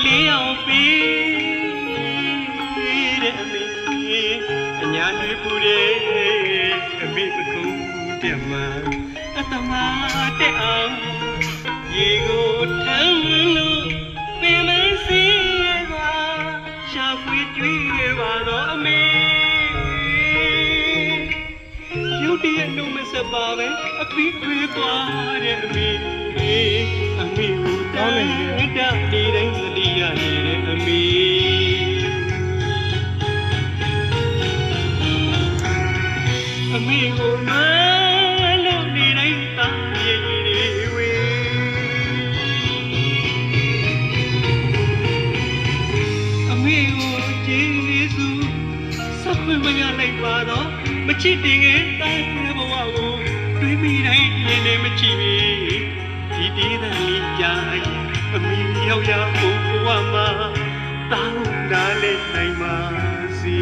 လေးအောင်ပြီးတဲ့အမေအညာတွေပူတဲ့အမေပကုန်းတက်မှာအတမတက်အောင်ရေကိုထမ်းလို့ပင်မစီရပါရှာဖွေတွေ့ရပါတော့အမေရုတ်တရက်နှုတ်မဆက်ပါပဲအပြီးခွေးသွားတဲ့အမေအမေကိုတောင်းနေတယ်နေတိုင်းသတိရနေတဲ့အမေအမေကိုလွမ်းလို့နေတိုင်းတာရည်တွေဝေအမေကိုကြည်လေးစုစခွင့်မရလိုက်ပါတော့မချစ်တင်ခဲ့တိုင်းဘဝကိုတွေးမိတိုင်းနေနေမချစ်ပြီဒီတေးသံလေးကြားရင်အမေရောက်ရဖို့ဘဝမှာတောင်းတလေးနိုင်ပါစေ